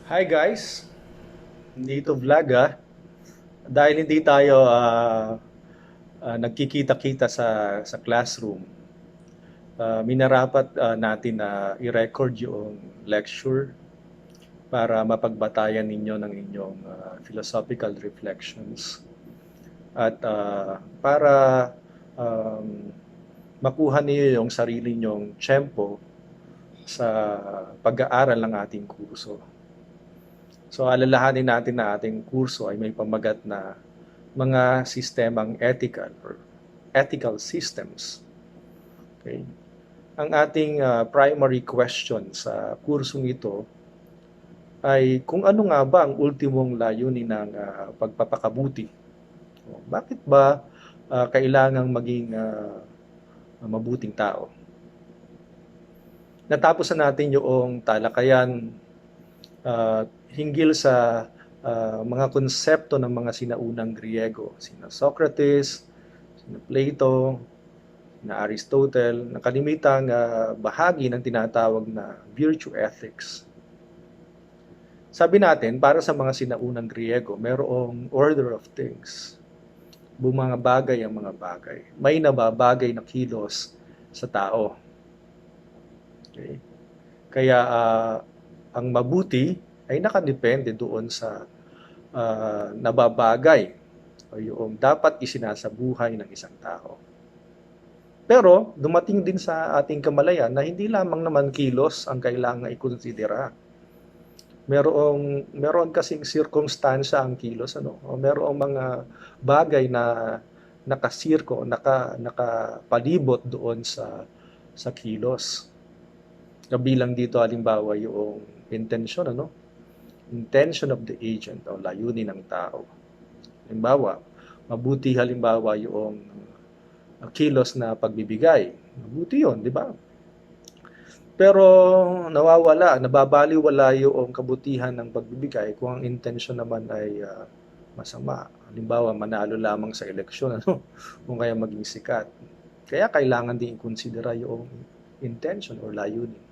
Hi guys, dito vlog Dahil hindi tayo nagkikita-kita sa classroom, minarapat natin na i-record yung lecture para mapagbatayan ninyo ng inyong philosophical reflections at para um, makuha niyo yung sarili nyong tiyempo sa pag-aaral ng ating kurso. So alalahanin natin na ating kurso ay may pamagat na mga sistemang ethical or ethical systems. Okay? Ang ating primary question sa kursong ito ay kung ano nga ba ang ultimong layunin ng pagpapakabuti. O, bakit ba kailangang maging mabuting tao? Natapos na natin yung talakayan hinggil sa mga konsepto ng mga sinaunang Griego, sina Socrates, sina Plato, na Aristotle, na kalimitang bahagi ng tinatawag na virtue ethics. Sabi natin, para sa mga sinaunang Griego, mayroong order of things. Bumangabagay ang mga bagay. May nababagay na kilos sa tao. Okay? Kaya ang mabuti ay nakadepende doon sa nababagay o yung dapat isinasabuhay ng isang tao. Pero dumating din sa ating kamalayan na hindi lamang naman kilos ang kailangan ikonsidera. Meron kasing sirkumstansya ang kilos, ano? O merong mga bagay na nakasirko, nakapalibot doon sa kilos. Kabilang dito halimbawa yung intention, ano? Intention of the agent o layunin ng tao. Halimbawa, mabuti halimbawa yung kilos na pagbibigay. Mabuti yun, di ba? Pero nawawala, nababaliwala yung kabutihan ng pagbibigay kung ang intention naman ay masama. Halimbawa, manalo lamang sa eleksyon, ano? Kung kaya maging sikat. Kaya kailangan din i-considera yung intention or layunin.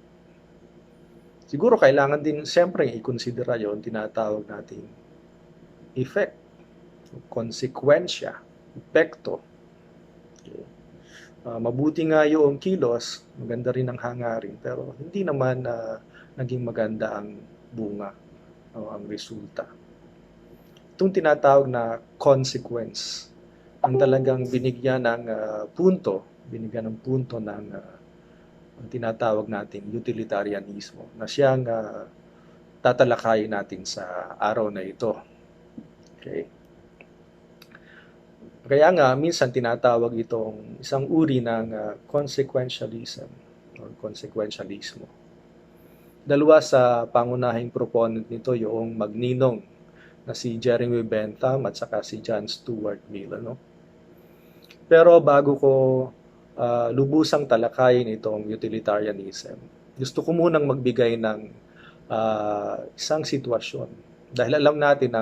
Siguro kailangan din siyempre i-considera yung tinatawag nating effect, konsekwensya, epekto. Okay. Mabuti nga yung kilos, maganda rin ang hangarin, pero hindi naman naging maganda ang bunga o ang resulta. Itong tinatawag na consequence, ang talagang binigyan ng punto ng ang tinatawag nating utilitarianismo na siyang tatalakayin natin sa araw na ito. Okay? Kaya nga, minsan tinatawag itong isang uri ng consequentialism or consequentialismo. Dalawa sa pangunahing proponent nito yung magninong na si Jeremy Bentham at saka si John Stuart Mill. Ano? Pero bago ko lubusang talakayin itong utilitarianism, gusto ko munang magbigay ng isang sitwasyon. Dahil alam natin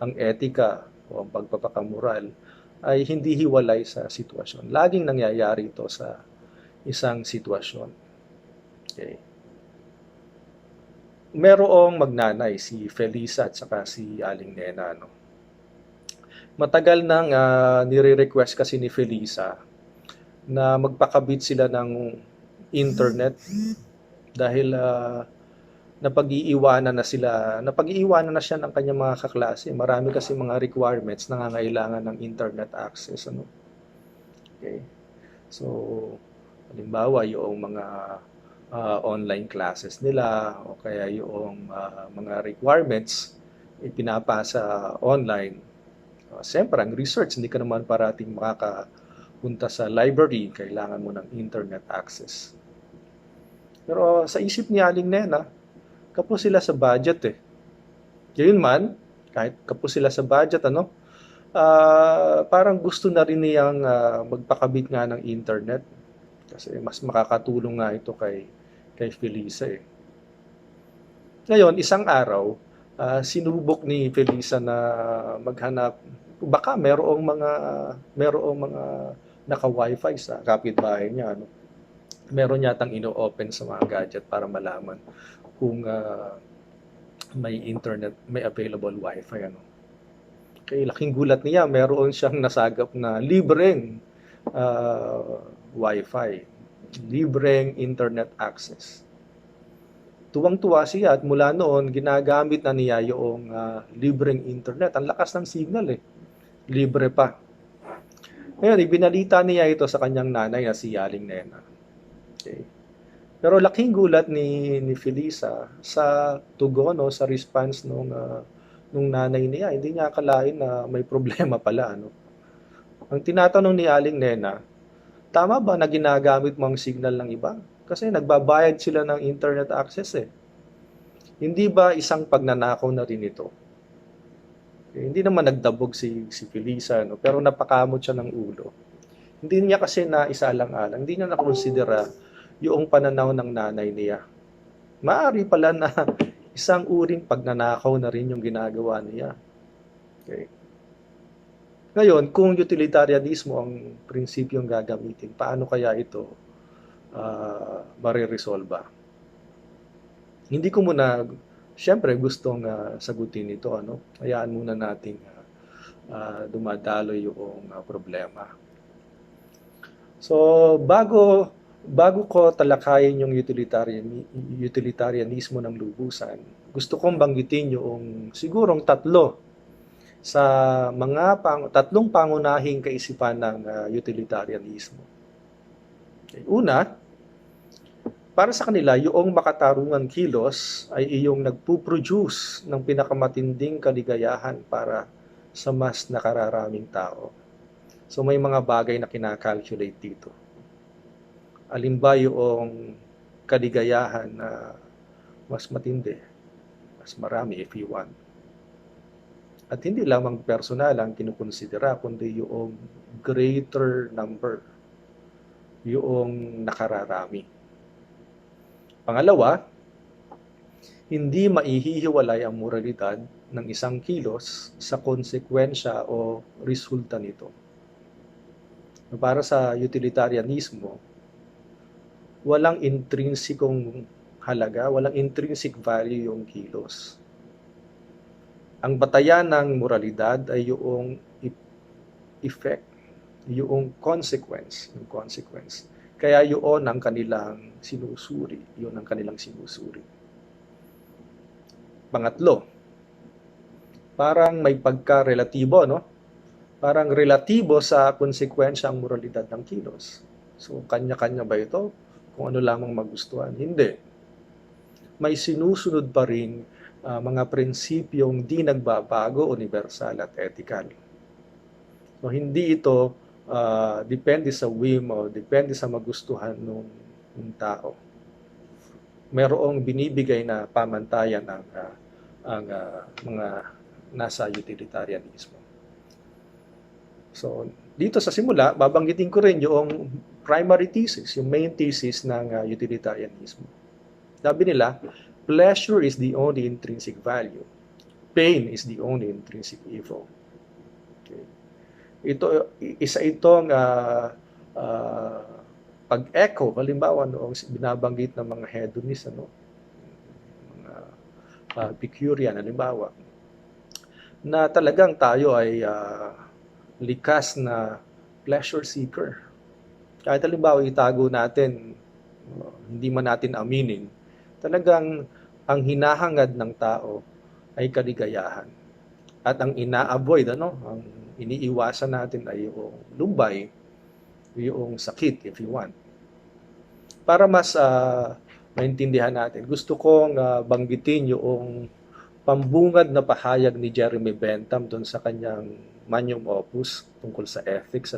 ang etika o ang pagpapakamoral ay hindi hiwalay sa sitwasyon. Laging nangyayari ito sa isang sitwasyon. Okay. Merong magnanay, si Felisa at saka si Aling Nena. No? Matagal nang nire-request kasi ni Felisa na magpakabit sila ng internet dahil napag-iiwanan na siya ng kanyang mga kaklase. Marami kasi mga requirements na nangangailangan ng internet access. Ano? Okay. So, halimbawa, yung mga online classes nila o kaya yung mga requirements ipinapasa online. Siyempre, ang research, hindi ka naman parating makakapunta sa library, kailangan mo ng internet access. Pero sa isip ni Aling Nena, kapos sila sa budget eh. Gayun man, kahit kapos sila sa budget, ano, parang gusto na rin niyang magpakabit nga ng internet. Kasi mas makakatulong nga ito kay Felisa eh. Ngayon, isang araw, sinubok ni Felisa na maghanap, baka merong mga naka-wifi sa kapitbahay niya, ano. Meron yatang ino-open sa mga gadget para malaman kung may internet, may available wifi, ano. Kaya laking gulat niya, meron siyang nasagap na libreng wifi, libreng internet access. Tuwang-tuwa siya at mula noon ginagamit na niya yung libreng internet. Ang lakas ng signal eh. Libre pa. Ngayon, ibinalita niya ito sa kanyang nanay na si Yaling Nena. Okay. Pero laking gulat ni Felisa sa tugon o sa response nung nanay niya. Hindi niya akalain na may problema pala. Ano? Ang tinatanong ni Aling Nena, tama ba na ginagamit mo ang signal ng iba? Kasi nagbabayad sila ng internet access eh. Hindi ba isang pagnanakaw na rin ito? Hindi naman nagdabog si Felisa, no? Pero napakamot siya ng ulo. Hindi niya kasi naisalang-alang, hindi niya nakonsidera yung pananaw ng nanay niya. Maari pala na isang uring pagnanakaw na rin yung ginagawa niya. Okay. Ngayon, kung utilitarianismo ang prinsipyong gagamitin, paano kaya ito mariresolba? Hindi ko muna siyempre gustong sagutin ito, ano? Hayaan muna nating dumadalo yung problema. So, bago ko talakayin yung utilitarianismo ng lubusan, gusto kong banggitin yung sigurong tatlong pangunahing kaisipan ng utilitarianismo. Okay. Una, para sa kanila, yung makatarungang kilos ay iyong nagpuproduce ng pinakamatinding kaligayahan para sa mas nakararaming tao. So may mga bagay na kinakalculate dito. Alimba yung kaligayahan na mas matindi, mas marami if you want. At hindi lamang personal ang kinukonsidera, kundi yung greater number, yung nakararami. Pangalawa, hindi maihihiwalay ang moralidad ng isang kilos sa konsekwensya o resulta nito. Para sa utilitarianismo, walang intrinsikong halaga, walang intrinsic value yung kilos. Ang batayan ng moralidad ay yung effect, yung consequence. Kaya yun ang kanilang sinusuri. Pangatlo, parang may pagka-relatibo, no? Parang relatibo sa konsekwensya ang moralidad ng kilos. So, kanya-kanya ba ito? Kung ano lamang magustuhan? Hindi. May sinusunod pa rin mga prinsipyong di nagbabago, universal at ethical. So, hindi ito depende sa whim o depende sa magustuhan ng tao. Merong binibigay na pamantayan ang mga nasa utilitarianismo. So, dito sa simula, babanggitin ko rin yung primary thesis, yung main thesis ng utilitarianismo. Sabi nila, pleasure is the only intrinsic value. Pain is the only intrinsic evil. Okay. Isa itong pag-echo, halimbawa noong binabanggit ng mga hedonist, mga Epicurean, halimbawa, na talagang tayo ay likas na pleasure seeker. Kahit halimbawa itago natin, hindi man natin aminin, talagang ang hinahangad ng tao ay kaligayahan. At ang ina-avoid, ang iniiwasan natin ay yung lumbay, yung sakit if you want. Para mas maintindihan natin, gusto kong banggitin yung pambungad na pahayag ni Jeremy Bentham doon sa kanyang magnum opus tungkol sa ethics,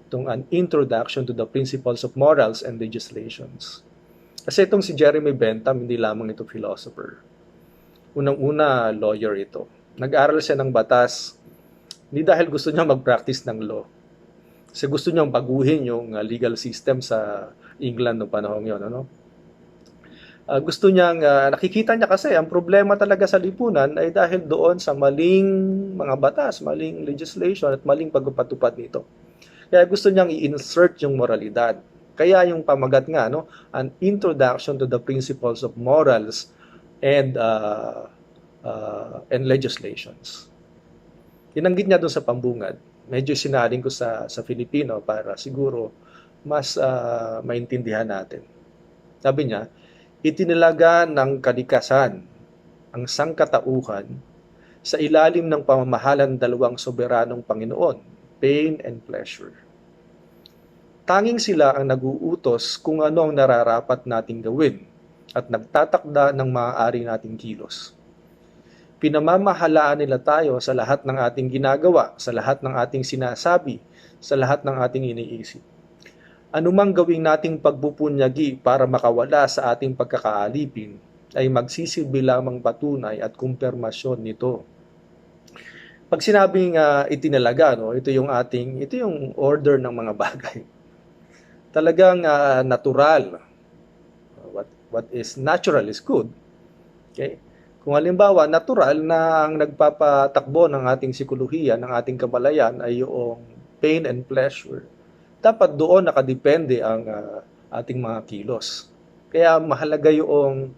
itong An Introduction to the Principles of Morals and Legislations. Kasi itong si Jeremy Bentham, hindi lamang ito philosopher. Unang-una, lawyer ito. Nag-aral siya ng batas, hindi dahil gusto niya mag-practice ng law. Kasi gusto niyang baguhin yung legal system sa England noong panahon yun. Gusto niyang, nakikita niya kasi, ang problema talaga sa lipunan ay dahil doon sa maling mga batas, maling legislation at maling pagpapatupad nito. Kaya gusto niyang i-insert yung moralidad. Kaya yung pamagat nga, An Introduction to the Principles of Morals and and legislations. Tinanggit niya doon sa pambungad. Medyo sinalin ko sa Filipino para siguro mas maintindihan natin. Sabi niya, itinilaga ng kalikasan ang sangkatauhan sa ilalim ng pamamahalan ng dalawang soberanong Panginoon, pain and pleasure. Tanging sila ang nag-uutos kung ano ang nararapat nating gawin at nagtatakda ng maaari nating kilos. Pinamamahalaan nila tayo sa lahat ng ating ginagawa, sa lahat ng ating sinasabi, sa lahat ng ating iniisip. Anumang gawing nating pagbupunyagi para makawala sa ating pagkakaalipin ay magsisilbi lamang patunay at kumpirmasyon nito. Pag sinabing itinalaga, no, ito yung order ng mga bagay. Talagang natural. What is natural is good. Okay? Kung halimbawa, natural na ang nagpapatakbo ng ating sikolohiya, ng ating kamalayan ay yung pain and pleasure, dapat doon nakadepende ang ating mga kilos. Kaya mahalaga yung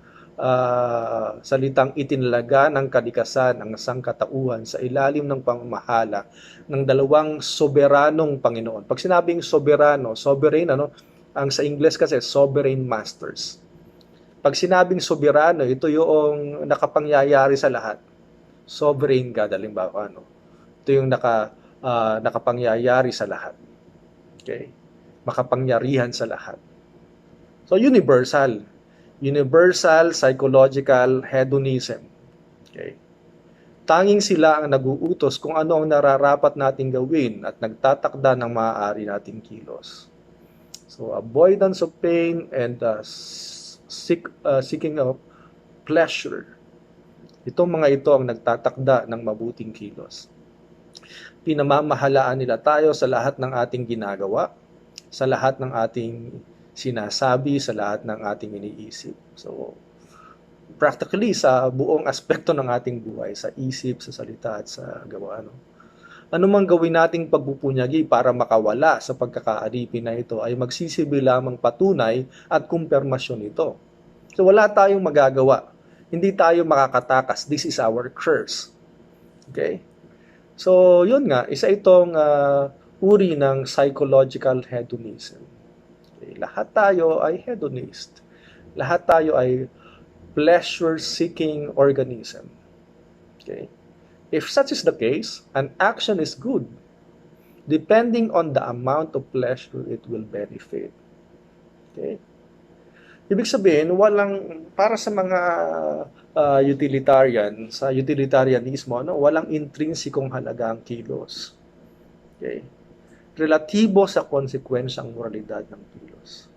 salitang itinalaga ng kalikasan ang sangkatauhan sa ilalim ng pamamahala ng dalawang soberanong Panginoon. Pag sinabing soberano, sovereign, ang sa Ingles kasi sovereign masters. Pag sinabing soberano, ito yung nakapangyayari sa lahat. Sovereign God, halimbawa, ito yung nakapangyayari sa lahat. Okay? Makapangyarihan sa lahat. So, universal. Universal psychological hedonism. Okay? Tanging sila ang nag-uutos kung ano ang nararapat nating gawin at nagtatakda ng maaari nating kilos. So, avoidance of pain and seeking of pleasure. Itong mga ito ang nagtatakda ng mabuting kilos. Pinamamahalaan nila tayo sa lahat ng ating ginagawa, sa lahat ng ating sinasabi, sa lahat ng ating iniisip. So, practically sa buong aspekto ng ating buhay, sa isip, sa salita at sa gawa. Anumang gawin nating pagpupunyagi para makawala sa pagkakaalipin na ito ay magsisilbi lamang patunay at kumpirmasyon nito. So wala tayong magagawa. Hindi tayo makakatakas. This is our curse. Okay? So yun nga, isa itong uri ng psychological hedonism. Okay? Lahat tayo ay hedonist. Lahat tayo ay pleasure-seeking organism. Okay? If such is the case, an action is good. Depending on the amount of pleasure it will benefit. Okay? Ibig sabihin, para sa mga utilitarian, sa utilitarianismo, walang intrinsikong halaga ang kilos. Okay? Relatibo sa konsekwensya ang moralidad ng kilos.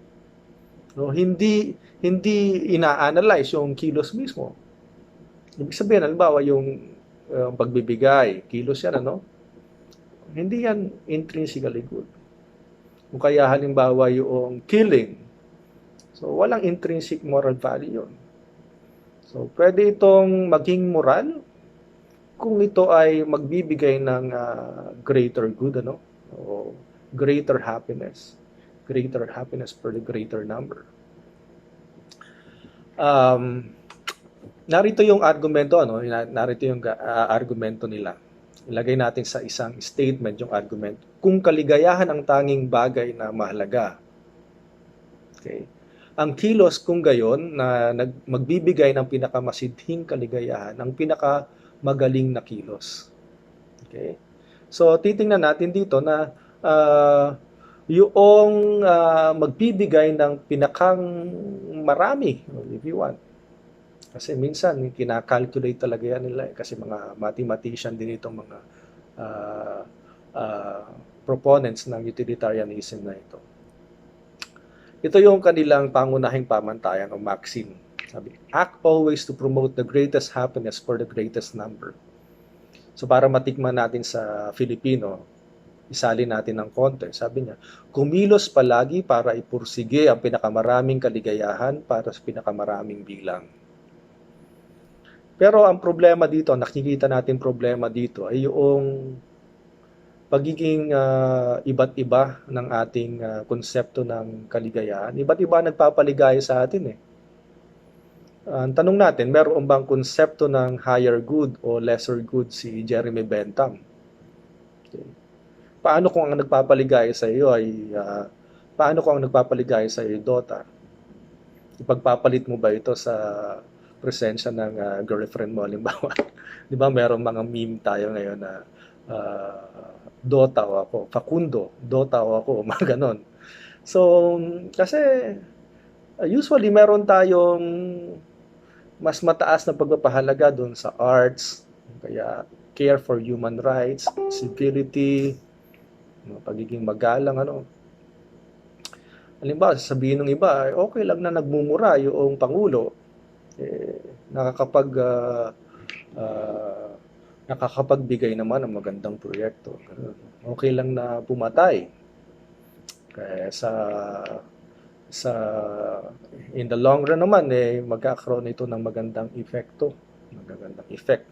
Hindi ina-analyze yung kilos mismo. Ibig sabihin, halimbawa, yung pagbibigay, kilos yan, hindi yan intrinsically good. Kung kaya halimbawa yung killing, so walang intrinsic moral value yun. So pwede itong maging moral kung ito ay magbibigay ng greater good, o greater happiness for the greater number. Narito yung argumento, narito yung argumento nila. Ilagay natin sa isang statement yung argument. Kung kaligayahan ang tanging bagay na mahalaga. Okay. Ang kilos kung gayon na magbibigay ng pinakamasidhing kaligayahan, ang pinakamagaling na kilos. Okay. So titingnan natin dito na yung magbibigay ng pinakang marami, if you want. Kasi minsan, kinakalculate talaga yan nila. Kasi mga mathematician din itong mga proponents ng utilitarianism na ito. Ito yung kanilang pangunahing pamantayan o maxim. Sabi, act always to promote the greatest happiness for the greatest number. So para matikman natin sa Filipino, isalin natin ng konti. Sabi niya, kumilos palagi para ipursige ang pinakamaraming kaligayahan para sa pinakamaraming bilang. Pero ang problema dito, nakikita natin problema dito ay yung pagiging iba't iba ng ating konsepto ng kaligayahan. Iba't iba nagpapaligaya sa atin . Ang tanong natin, meron bang konsepto ng higher good o lesser good si Jeremy Bentham? Okay. Paano kung ang nagpapaligaya sa iyo ay paano kung ang nagpapaligaya sa iyo ay Dota? Ipagpapalit mo ba ito sa presensya ng girlfriend mo, halimbawa? Di ba merong mga meme tayo ngayon na Dota o ako, Facundo, Dota o ako, mga ganon. So, kasi usually meron tayong mas mataas na pagpapahalaga doon sa arts, kaya care for human rights, civility, pagiging magalang, ano. Halimbawa, sasabihin ng iba, okay lang na nagmumura yung Pangulo, nakakapag nakakapagbigay naman ng magandang proyekto. Okay lang na pumatay. Kaya sa in the long run naman magkakaroon ito ng magandang epekto, magandang effect.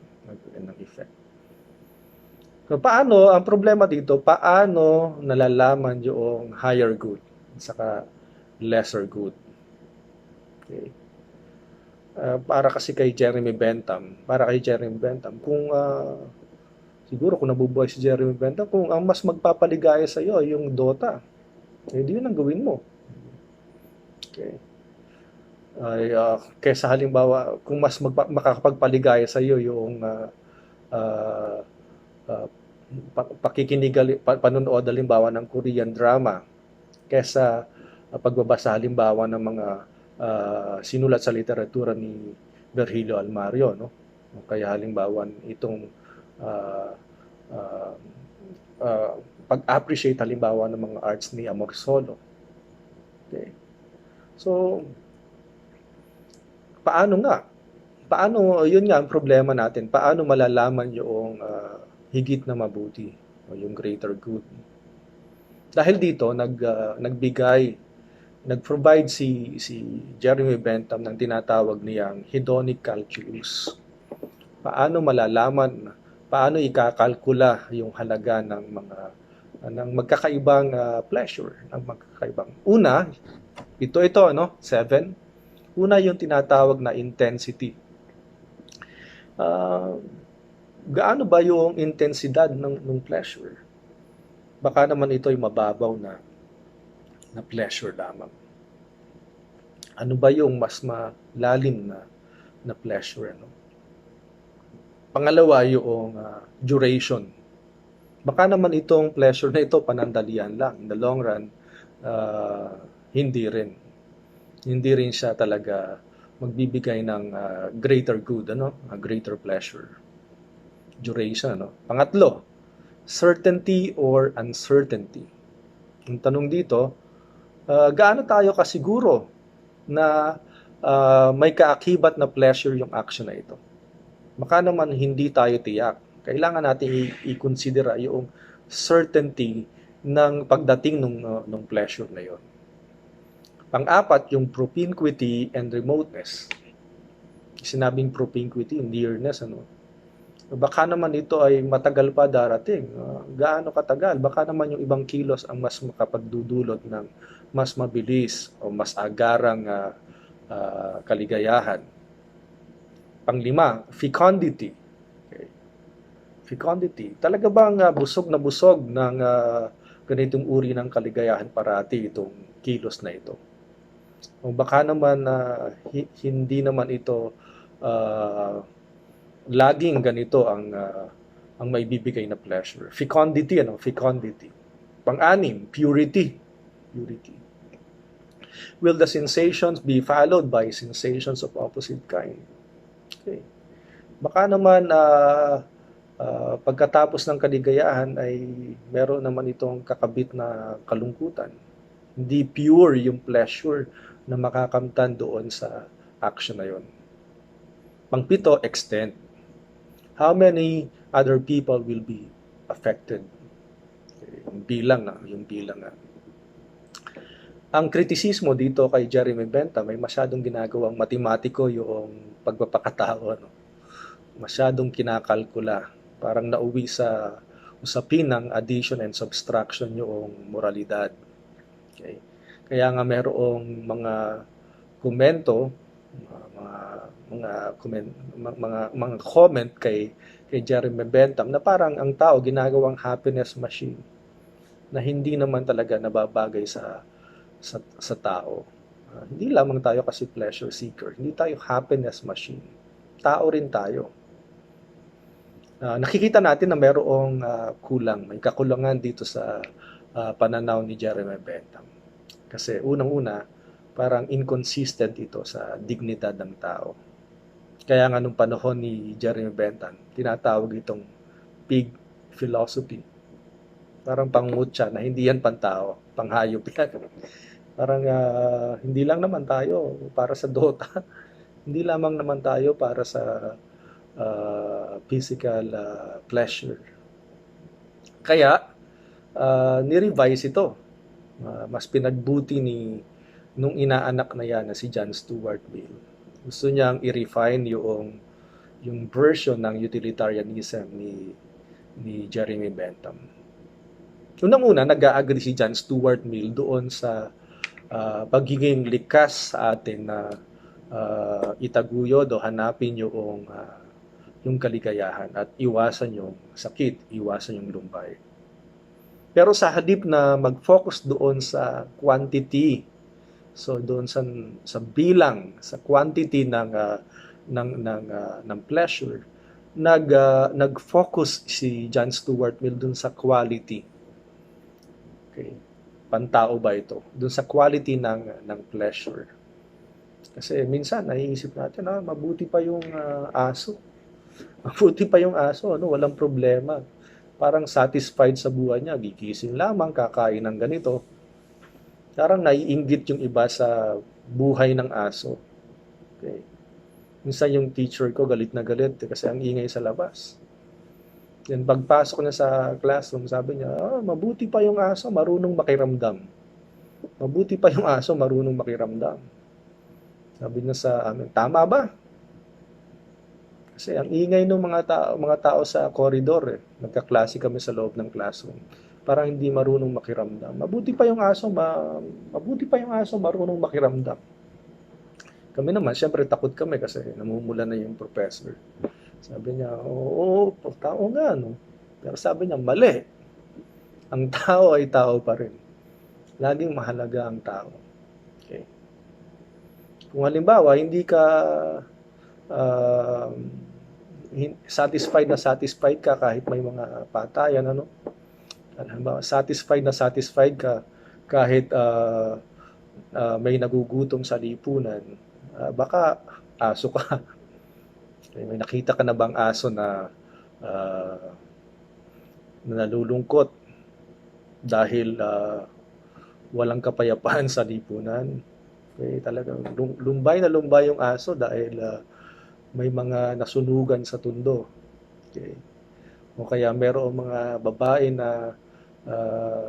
So, paano ang problema dito? Paano nalalaman yung higher good at saka lesser good? Okay. Para kay Jeremy Bentham, kung siguro kung nabubuhay si Jeremy Bentham, kung ang mas magpapaligaya sa iyo ay yung Dota, di yun ang gawin mo. Okay. Kaysa halimbawa, kung mas makakapagpaligaya sa iyo yung pakikinig, panonood halimbawa ng Korean drama, kaysa pagbabasa halimbawa ng mga sinulat sa literatura ni Virgilio Almario, no? Kaya halimbawa itong pag-appreciate halimbawa ng mga arts ni Amorsolo. Okay. So, paano nga? Yun nga ang problema natin. Paano malalaman yung higit na mabuti o yung greater good? Dahil dito, nag-provide si Jeremy Bentham ng tinatawag niyang hedonic calculus. Paano malalaman, paano ikakalkula yung halaga ng magkakaibang pleasure, ng magkakaibang. Una, ito, no? 7. Una yung tinatawag na intensity. Gaano ba yung intensidad ng pleasure? Baka naman ito ay mababaw na pleasure lamang. Ano ba yung mas malalim na pleasure? No? Pangalawa, yung duration. Baka naman itong pleasure na ito panandalian lang. In the long run, hindi rin. Hindi rin siya talaga magbibigay ng greater good, greater pleasure. Duration, no? Pangatlo, certainty or uncertainty. Ang tanong dito, gaano tayo kasiguro na may kaakibat na pleasure yung action na ito? Baka naman hindi tayo tiyak. Kailangan natin i-consider yung certainty ng pagdating ng pleasure na yon. Pang-apat, yung propinquity and remoteness. Sinabing propinquity, nearness, baka naman ito ay matagal pa darating. Gaano katagal? Baka naman yung ibang kilos ang mas makapagdudulot ng mas mabilis o mas agarang kaligayahan. Pang-5, fecundity. Okay. Fecundity. Talaga bang busog na busog ng ganitong uri ng kaligayahan parati itong kilos na ito? O baka naman hindi naman ito laging ganito ang maibibigay na pleasure. Fecundity, Fecundity. Pang-6, purity. Will the sensations be followed by sensations of opposite kind? Okay. Baka naman pagkatapos ng kaligayahan ay meron naman itong kakabit na kalungkutan. Hindi pure yung pleasure na makakamtan doon sa action na yon. Pang-7, extent. How many other people will be affected? Yung bilang. Ang kritisismo dito kay Jeremy Bentham ay masyadong ginagawang matematiko yung pagpapakatao. Masyadong kinakalkula. Parang nauwi sa usapin ng addition and subtraction yung moralidad. Okay. Kaya nga merong mga komento mga mga comment kay Jeremy Bentham na parang ang tao ginagawang happiness machine na hindi naman talaga nababagay sa tao. Hindi lamang tayo kasi pleasure seeker, hindi tayo happiness machine. Tao rin tayo. Nakikita natin na mayroong kulang, may kakulangan dito sa pananaw ni Jeremy Bentham. Kasi unang-una, parang inconsistent ito sa dignidad ng tao. Kaya nga nung panahon ni Jeremy Bentham, tinatawag itong pig philosophy. Parang pangmutya na hindi yan pantao, panghayop yan. Parang hindi lang naman tayo para sa Dota. Hindi lamang naman tayo para sa physical pleasure. Kaya, ni-revise ito. Mas pinagbuti nung inaanak na yan na si John Stuart Mill. Gusto niyang i-refine yung version ng utilitarianism ni Jeremy Bentham. Unang-una, nag-a-agree si John Stuart Mill doon sa pagiging likas sa atin na itaguyod o hanapin yung kaligayahan at iwasan yung sakit, iwasan yung lumbay. Pero sa halip na mag-focus doon sa quantity, so doon sa bilang, sa quantity ng pleasure, nag-focus si John Stuart Mill doon sa quality. Okay. Pantao ba ito? Doon sa quality ng pleasure. Kasi minsan naiisip natin, mabuti pa yung aso. Mabuti pa yung aso, walang problema. Parang satisfied sa buhay niya, gigising lamang, kakain ng ganito. Parang naiinggit yung iba sa buhay ng aso. Okay. Minsan yung teacher ko galit na galit kasi ang ingay sa labas. Then pagpasok niya sa classroom, sabi niya, mabuti pa yung aso, marunong makiramdam. Mabuti pa yung aso, marunong makiramdam. Sabi niya sa amin, tama ba? Kasi ang ingay ng mga tao sa corridor, nagkaklase kami sa loob ng classroom. Parang hindi marunong makiramdam. Mabuti pa yung aso, marunong makiramdam. Kami naman, syempre takot kami kasi namumula na yung professor. Sabi niya, oo, tao nga, no? Pero sabi niya, mali. Ang tao ay tao pa rin. Laging mahalaga ang tao. Okay. Kung halimbawa, hindi ka satisfied ka kahit may mga patayan, ano? Halimbawa, satisfied ka kahit may nagugutom sa lipunan, baka aso ka. May nakita ka na bang aso na nalulungkot dahil walang kapayapaan sa lipunan? Okay, talagang lumbay na lumbay yung aso dahil may mga nasunugan sa tundo. Okay. O kaya mayroong mga babae na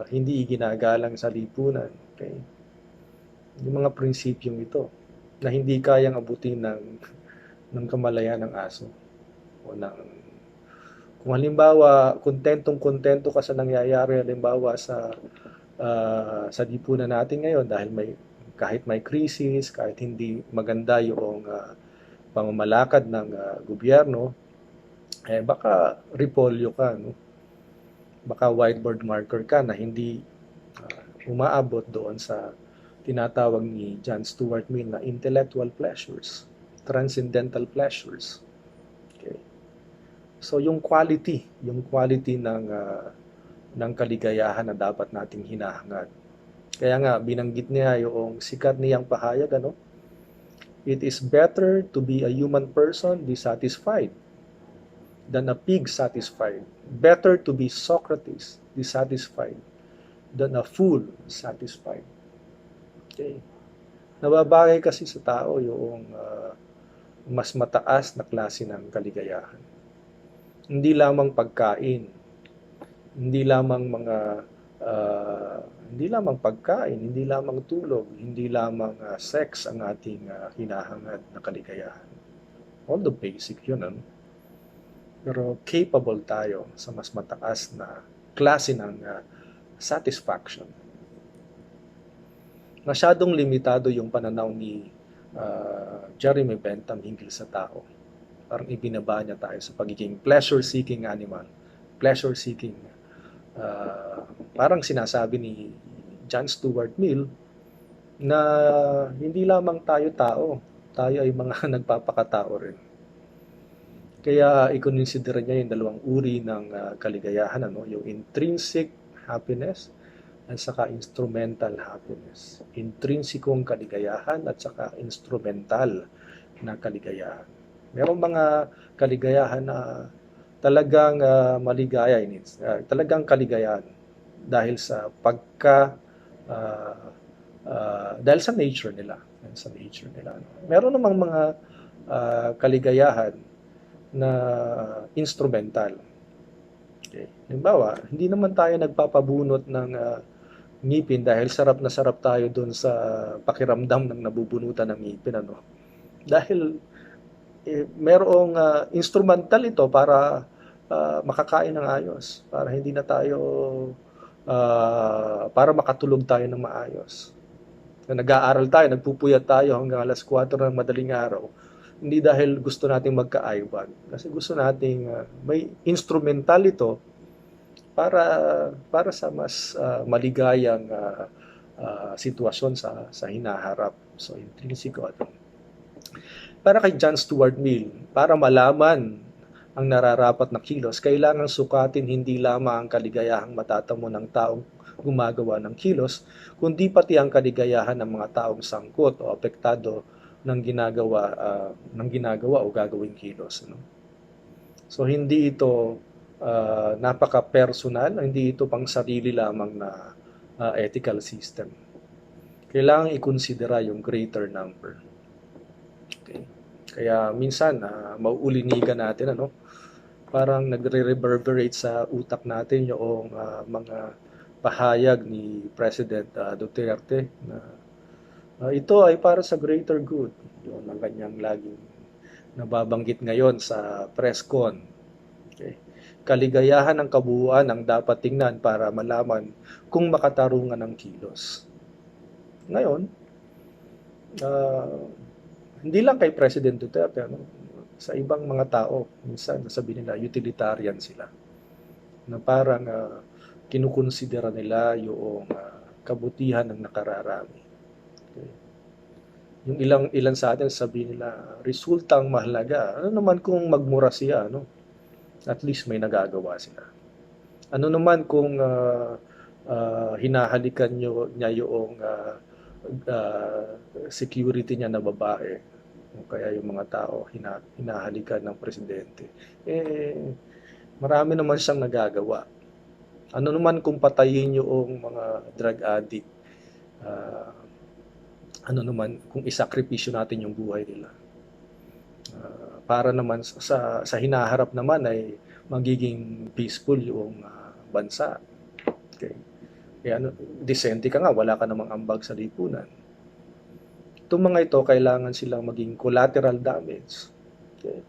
hindi ginagalang sa lipunan. Okay. Yung mga prinsipyong ito na hindi kayang abutin ng kamalayan ng aso. O kung halimbawa, kontento ka sa nangyayari, halimbawa sa lipunan natin ngayon dahil kahit may krisis, kahit hindi maganda yung pamamalakad ng gobyerno, baka repolyo ka, no? Baka whiteboard marker ka na hindi umaabot doon sa tinatawag ni John Stuart Mill na intellectual pleasures, transcendental pleasures. Okay. So yung quality ng kaligayahan na dapat nating hinahangad. Kaya nga binanggit niya yung sikat niyang pahayag, ano? It is better to be a human person dissatisfied than a pig satisfied. Better to be Socrates dissatisfied than a fool satisfied. Okay. Nababagay kasi sa tao yung mas mataas na klase ng kaligayahan. Hindi lamang pagkain, hindi lamang pagkain, hindi lamang tulog, hindi lamang sex ang ating hinahangad na kaligayahan. Although basic yun, ano? Pero capable tayo sa mas mataas na klase ng satisfaction. Masyadong limitado yung pananaw ni Jeremy Bentham hinggil sa tao. Parang ibinaba niya tayo sa pagiging pleasure-seeking animal. Pleasure-seeking. Parang sinasabi ni John Stuart Mill na hindi lamang tayo tao, tayo ay mga nagpapakatao rin. Kaya ikonsidera niya yung dalawang uri ng kaligayahan, ano? Yung intrinsic happiness at saka instrumental happiness. Intrinsikong kaligayahan at saka instrumental na kaligayahan. Merong mga kaligayahan na talagang maligaya, talagang kaligayahan dahil sa dahil sa nature nila. Meron namang mga kaligayahan na instrumental. Okay. Halimbawa, hindi naman tayo nagpapabunot ng ngipin dahil sarap na sarap tayo doon sa pakiramdam ng nabubunutan ng ngipin, ano? Dahil merong instrumental ito para makakain ng ayos, para hindi na tayo para makatulog tayo ng maayos. Nag-aaral tayo, nagpupuyat tayo hanggang alas 4 ng madaling araw. Hindi dahil gusto nating magka-iWag, kasi gusto nating may instrumental ito para sa mas maligayang sitwasyon sa hinaharap. So, intrinsiko. Para kay John Stuart Mill, para malaman ang nararapat na kilos, kailangan sukatin hindi lamang ang kaligayahang matatamo ng taong gumagawa ng kilos, kundi pati ang kaligayahan ng mga taong sangkot o apektado ng ginagawa o gagawing kilos. No? So hindi ito napaka-personal, hindi ito pang sarili lamang na ethical system. Kailangan ikonsidera yung greater number. Okay. Kaya minsan mauulinigan natin, ano? Parang nagre-reverberate sa utak natin yung mga pahayag ni President Duterte na ito ay para sa greater good. Yun ang kanyang laging nababanggit ngayon sa press con. Okay. Kaligayahan ng kabuuan ang dapat tingnan para malaman kung makatarungan ng kilos. Ngayon, hindi lang kay President Duterte, ano? Sa ibang mga tao, minsan sabi nila utilitarian sila. Na parang kinukonsidera nila yung kabutihan ng nakararami. Okay. Yung ilan sa atin sabi nila resulta ang mahalaga. Ano naman kung magmura siya, no? At least may nagagawa sila. Ano naman kung hinahalikan niya yung security niya na babae? Kaya yung mga tao hinahalikan ng presidente. Marami naman siyang nagagawa. Ano naman kung patayin yung mga drug addict? Ano naman kung isakripisyo natin yung buhay nila? Para naman sa hinaharap naman ay magiging peaceful yung bansa. Okay. Kaya disente ka nga, wala ka namang ambag sa lipunan. Itong mga ito, kailangan silang maging collateral damage. Okay.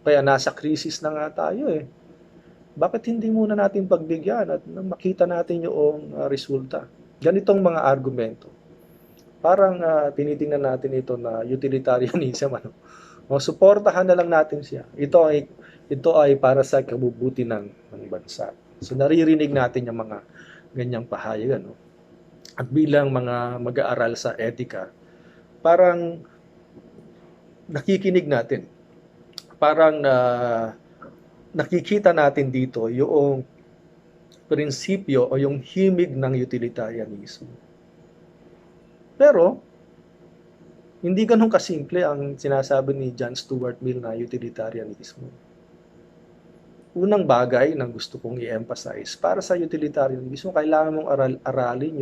Kaya nasa krisis na nga tayo eh. Bakit hindi muna natin pagbigyan at makita natin yung resulta? Ganitong mga argumento. Parang tinitingnan natin ito na utilitarianism. Ano? O, suportahan na lang natin siya. Ito ay para sa kabubuti ng bansa. So naririnig natin yung mga ganyang pahayag. Ano? At bilang mga mag-aaral sa etika, parang nakikinig natin. Parang nakikita natin dito yung prinsipyo o yung himig ng utilitarianism. Pero, hindi ganun kasimple ang sinasabi ni John Stuart Mill na utilitarianism. Unang bagay na gusto kong i-emphasize, para sa utilitarianism, kailangan mong aralin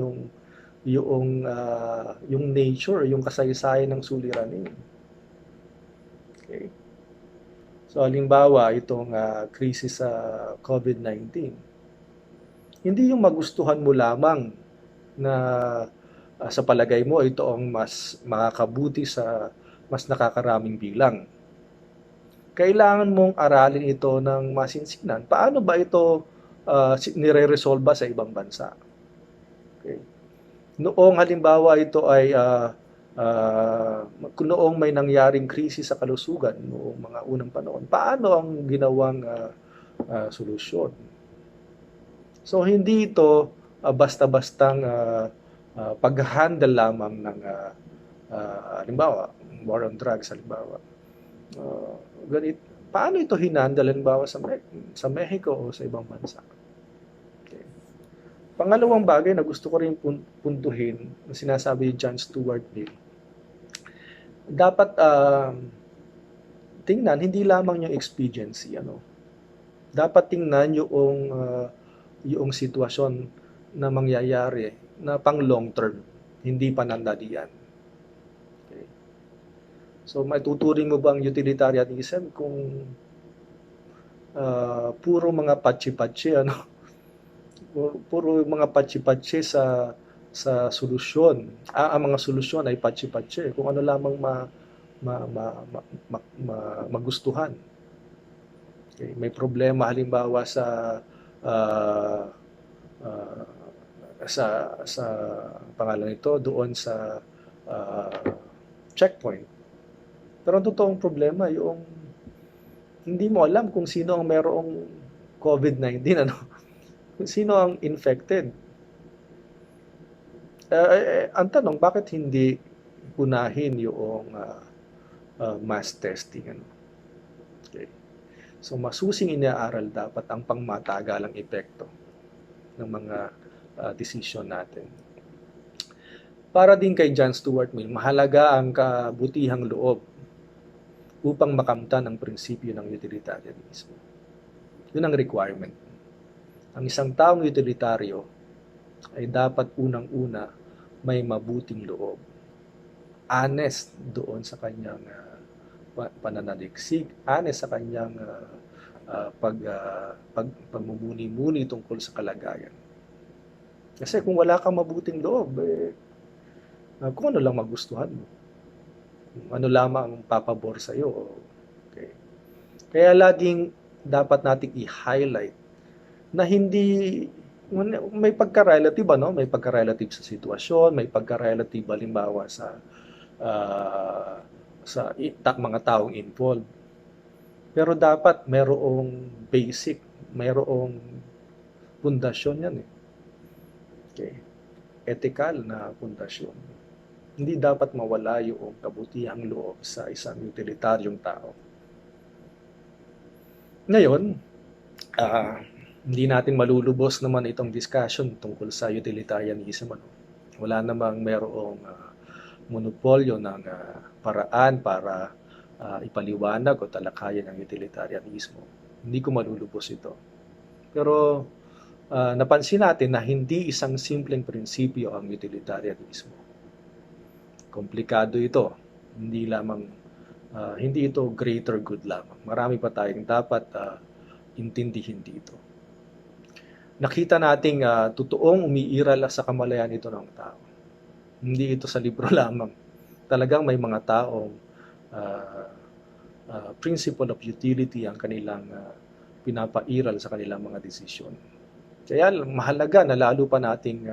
yung nature, yung kasaysayan ng suliranin. Okay. So, halimbawa, itong krisis sa COVID-19, hindi yung magustuhan mo lamang na sa palagay mo ito ang mas makakabuti sa mas nakakaraming bilang. Kailangan mong aralin ito ng masinsinan. Paano ba ito nire-resolve sa ibang bansa? Okay. Noong halimbawa ito ay kung noong may nangyaring krisis sa kalusugan noong mga unang panahon, paano ang ginawang solusyon? So hindi ito basta-bastang pag-handle lamang ng halimbawa, war on drugs, halimbawa. Paano ito hinandle halimbawa sa Mexico o sa ibang bansa? Okay. Pangalawang bagay na gusto ko rin puntuhin, na sinasabi ni John Stuart Mill, dapat tingnan hindi lamang yung expediency, dapat tingnan yung sitwasyon na mangyayari na pang long term, hindi panandalian. Okay. So maituturing mo bang utilitarianism kung puro mga patsi-patsi, puro mga patsi-patsi sa solusyon. Ang mga solusyon ay patsi-patsi kung ano lamang magustuhan. Okay. May problema halimbawa sa pangalan nito doon sa checkpoint. Pero ang totoong problema yung hindi mo alam kung sino ang mayroong COVID-19, kung sino ang infected. Ang tanong, bakit hindi unahin yung mass testing? Okay. So masusing inaaral dapat ang pangmatagalang epekto ng mga decision natin. Para din kay John Stuart Mill, mahalaga ang kabutihang loob upang makamtan ang prinsipyo ng utilitarianismo. Yun ang requirement. Ang isang taong utilitaryo ay dapat unang-una may mabuting loob. Honest doon sa kanyang pananaliksik, honest sa kanyang pagmumuni-muni tungkol sa kalagayan. Kasi kung wala kang mabuting loob, kung ano lang magustuhan mo, kung ano lamang ang papabor sa iyo. Okay. Kaya laging dapat nating i-highlight na hindi may pagka-relative, may pagka-relative sa sitwasyon, may pagka-relative halimbawa sa mga taong involved. Pero dapat mayroong basic, mayroong pundasyon yan. Okay. Ethical na pundasyon. Hindi dapat mawala yung kabutihang loob sa isang utilitaryong tao. Ngayon, hindi natin malulubos naman itong discussion tungkol sa utilitarianism. Wala namang mayroong monopolyo ng paraan para ipaliwanag o talakayan ang utilitarianismo. Hindi ko malulubos ito. Pero napansin natin na hindi isang simpleng prinsipyo ang utilitarianismo. Komplikado ito. Hindi ito greater good lamang. Marami pa tayong dapat intindihin dito. Nakita nating totoong umiiral sa kamalayan ito ng tao. Hindi ito sa libro lamang. Talagang may mga taong principle of utility ang kanilang pinapairal sa kanilang mga desisyon. Kaya mahalaga na lalo pa nating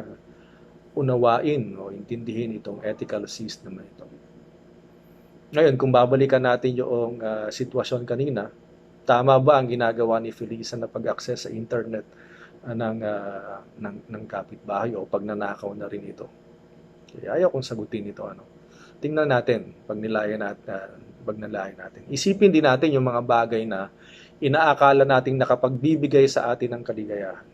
unawain o intindihin itong ethical system na ito. Ngayon, kung babalikan natin yung sitwasyon kanina, tama ba ang ginagawa ni Felisa na pag-access sa internet ng kapitbahay o pagnanakaw na rin ito? Kaya ayaw kong sagutin ito. Tingnan natin, pagnalayan natin. Isipin din natin yung mga bagay na inaakala nating nakapagbibigay sa atin ng kaligayahan.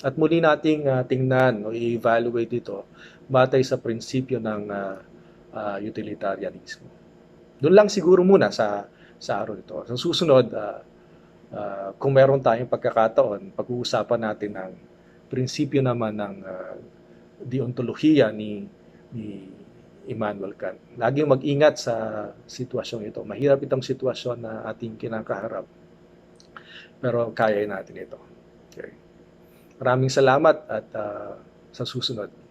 At muli nating tingnan o i-evaluate ito batay sa prinsipyo ng utilitarianismo. Doon lang siguro muna sa araw ito. Sa susunod, kung meron tayong pagkakataon, pag-uusapan natin ang prinsipyo naman ng deontolohiya ni Immanuel Kant. Laging mag-ingat sa sitwasyong ito. Mahirap itong sitwasyon na ating kinakaharap. Pero kaya natin ito. Okay. Maraming salamat at sa susunod.